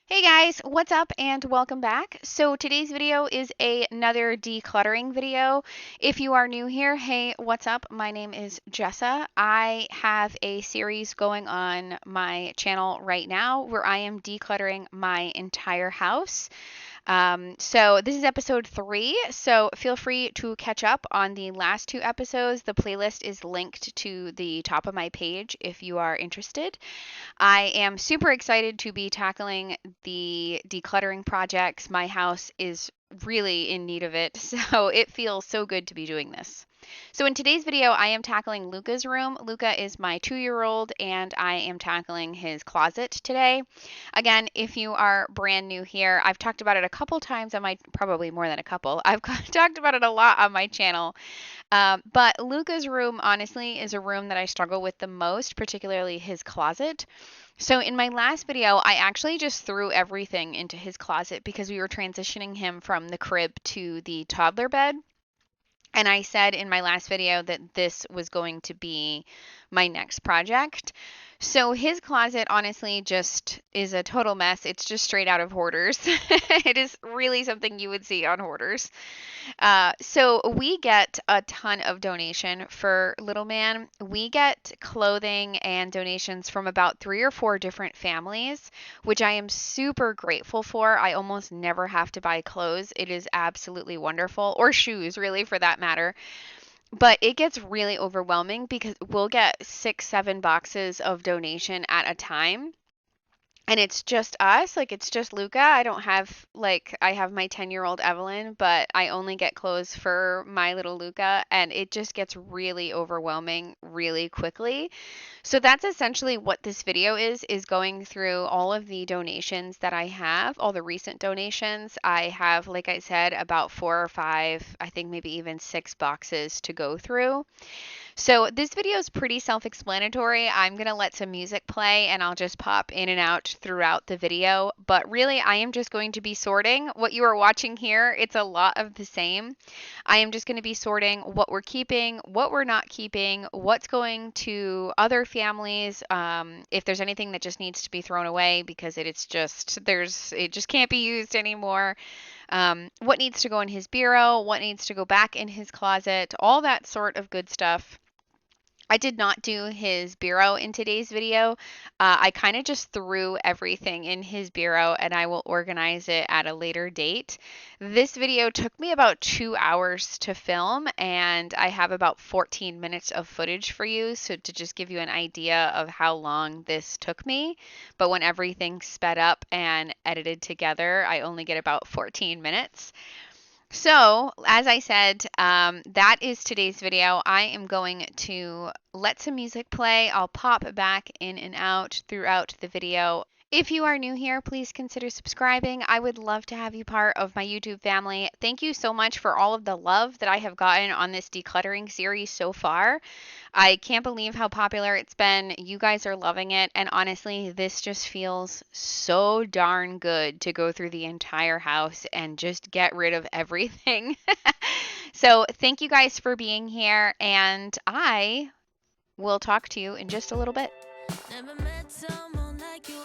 Hey guys, what's up and welcome back. So today's video is another decluttering video. If you are new here, hey, what's up? My name is Jessa. I have a series going on my channel right now where I am decluttering my entire house. So this is episode 3, so feel free to catch up on the last 2 episodes. The playlist is linked to the top of my page if you are interested. I am super excited to be tackling the decluttering projects. My house is really in need of it, so it feels so good to be doing this. So in today's video, I am tackling Luca's room. Luca is my 2-year-old, and I am tackling his closet today. Again, if you are brand new here, I've talked about it a couple times on my, probably more than a couple. I've talked about it a lot on my channel. But Luca's room, honestly, is a room that I struggle with the most, particularly his closet. So in my last video, I actually just threw everything into his closet because we were transitioning him from the crib to the toddler bed. And I said in my last video that this was going to be my next project. So his closet honestly just is a total mess. It's just straight out of Hoarders. It is really something you would see on Hoarders. So we get a ton of donation for Little Man. We get clothing and donations from about 3 or 4 different families, which I am super grateful for. I almost never have to buy clothes. It is absolutely wonderful, or shoes, really, for that matter. But it gets really overwhelming because we'll get 6, 7 boxes of donation at a time. And it's just us, like it's just Luca. I don't have I have my 10-year-old Evelyn, but I only get clothes for my little Luca, and it just gets really overwhelming really quickly. So that's essentially what this video is going through all of the donations that I have, all the recent donations. I have, like I said, about 4 or 5, I think maybe even 6 boxes to go through. So this video is pretty self-explanatory. I'm going to let some music play and I'll just pop in and out throughout the video. But really, I am just going to be sorting what you are watching here. It's a lot of the same. I am just going to be sorting what we're keeping, what we're not keeping, what's going to other families, if there's anything that just needs to be thrown away because it just can't be used anymore. What needs to go in his bureau, what needs to go back in his closet, all that sort of good stuff. I did not do his bureau in today's video. I kind of just threw everything in his bureau and I will organize it at a later date. This video took me about 2 hours to film and I have about 14 minutes of footage for you. So to just give you an idea of how long this took me, but when everything's sped up and edited together, I only get about 14 minutes. So, as I said, that is today's video. I am going to let some music play. I'll pop back in and out throughout the video. If you are new here, please consider subscribing. I would love to have you part of my YouTube family. Thank you so much for all of the love that I have gotten on this decluttering series so far. I can't believe how popular it's been. You guys are loving it. And honestly, this just feels so darn good to go through the entire house and just get rid of everything. So thank you guys for being here. And I will talk to you in just a little bit. Never met someone like you,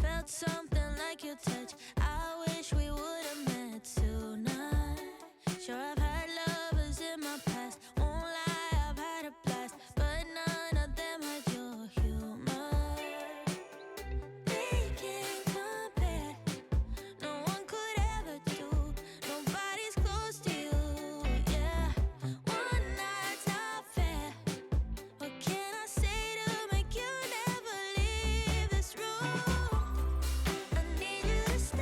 felt something like your touch. I wish we would have met tonight. Sure, I've had lovers in my past, won't lie, I've had a blast, but none of them had your humor. They can't compare, no one could ever do, nobody's close to you, yeah. One night's not fair, what can I say to make you never leave this room? I need you to stay.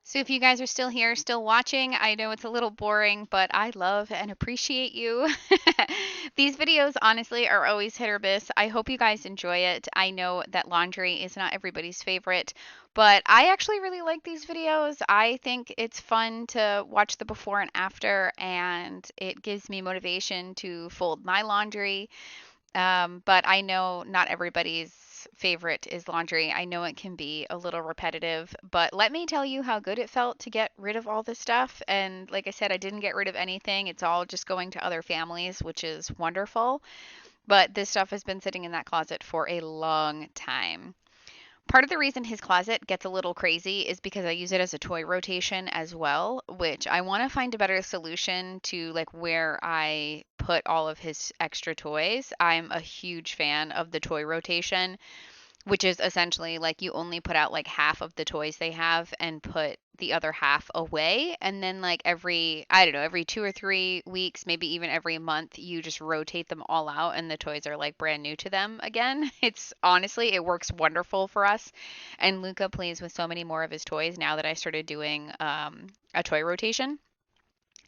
So if you guys are still here, still watching, I know it's a little boring, but I love and appreciate you. These videos, honestly, are always hit or miss. I hope you guys enjoy it. I know that laundry is not everybody's favorite, but I actually really like these videos. I think it's fun to watch the before and after, and it gives me motivation to fold my laundry. But I know not everybody's favorite is laundry. I know it can be a little repetitive, but let me tell you how good it felt to get rid of all this stuff. And like I said, I didn't get rid of anything. It's all just going to other families, which is wonderful. But this stuff has been sitting in that closet for a long time. Part of the reason his closet gets a little crazy is because I use it as a toy rotation as well, which I want to find a better solution to like where I put all of his extra toys. I'm a huge fan of the toy rotation, which is essentially like you only put out like half of the toys they have and put the other half away. And then, like, every, I don't know, every 2 or 3 weeks, maybe even every month, you just rotate them all out and the toys are like brand new to them again. It's honestly, it works wonderful for us. And Luca plays with so many more of his toys now that I started doing a toy rotation.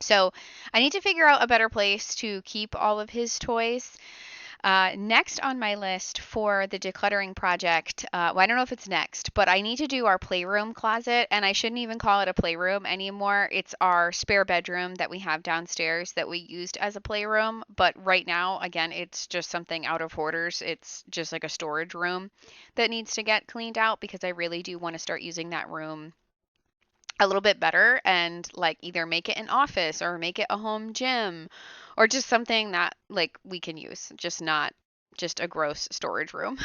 So I need to figure out a better place to keep all of his toys. Next on my list for the decluttering project, well, I don't know if it's next, but I need to do our playroom closet, and I shouldn't even call it a playroom anymore. It's our spare bedroom that we have downstairs that we used as a playroom, but right now, again, it's just something out of Hoarders. It's just like a storage room that needs to get cleaned out because I really do want to start using that room a little bit better and like either make it an office or make it a home gym or just something that like we can use, just not just a gross storage room.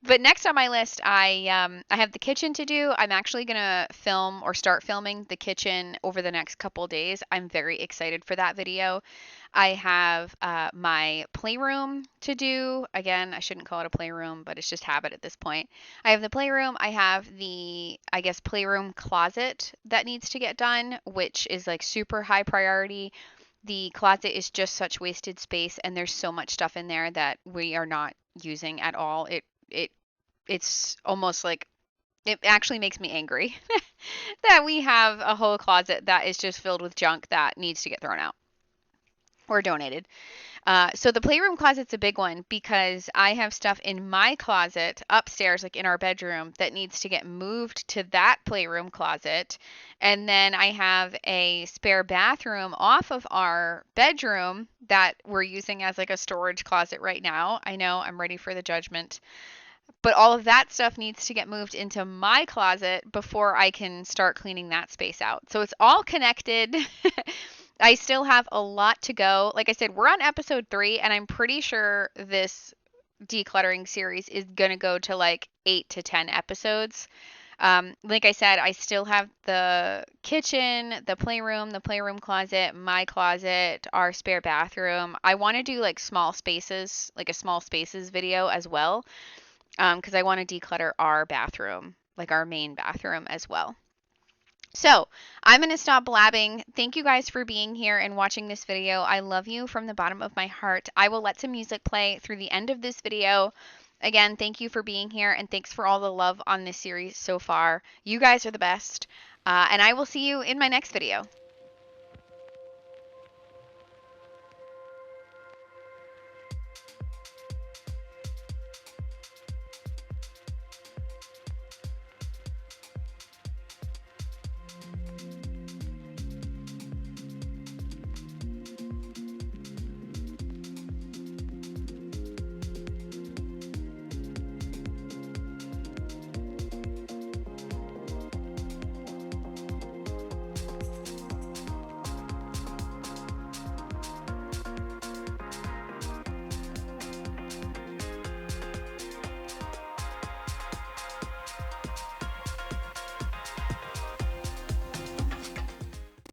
But next on my list, I have the kitchen to do. I'm actually gonna film or start filming the kitchen over the next couple days. I'm very excited for that video. I have my playroom to do. Again, I shouldn't call it a playroom, but it's just habit at this point. I have the playroom. I have the, I guess, playroom closet that needs to get done, which is like super high priority. The closet is just such wasted space, and there's so much stuff in there that we are not using at all. It it's almost like it actually makes me angry that we have a whole closet that is just filled with junk that needs to get thrown out or donated. So the playroom closet's a big one because I have stuff in my closet upstairs, like in our bedroom, that needs to get moved to that playroom closet. And then I have a spare bathroom off of our bedroom that we're using as like a storage closet right now. I know I'm ready for the judgment. But all of that stuff needs to get moved into my closet before I can start cleaning that space out. So it's all connected. I still have a lot to go. Like I said, we're on episode 3, and I'm pretty sure this decluttering series is going to go to like 8 to 10 episodes. Like I said, I still have the kitchen, the playroom closet, my closet, our spare bathroom. I want to do like small spaces, like a small spaces video as well, because I want to declutter our bathroom, like our main bathroom as well. So I'm going to stop blabbing. Thank you guys for being here and watching this video. I love you from the bottom of my heart. I will let some music play through the end of this video. Again, thank you for being here, and thanks for all the love on this series so far. You guys are the best. And I will see you in my next video.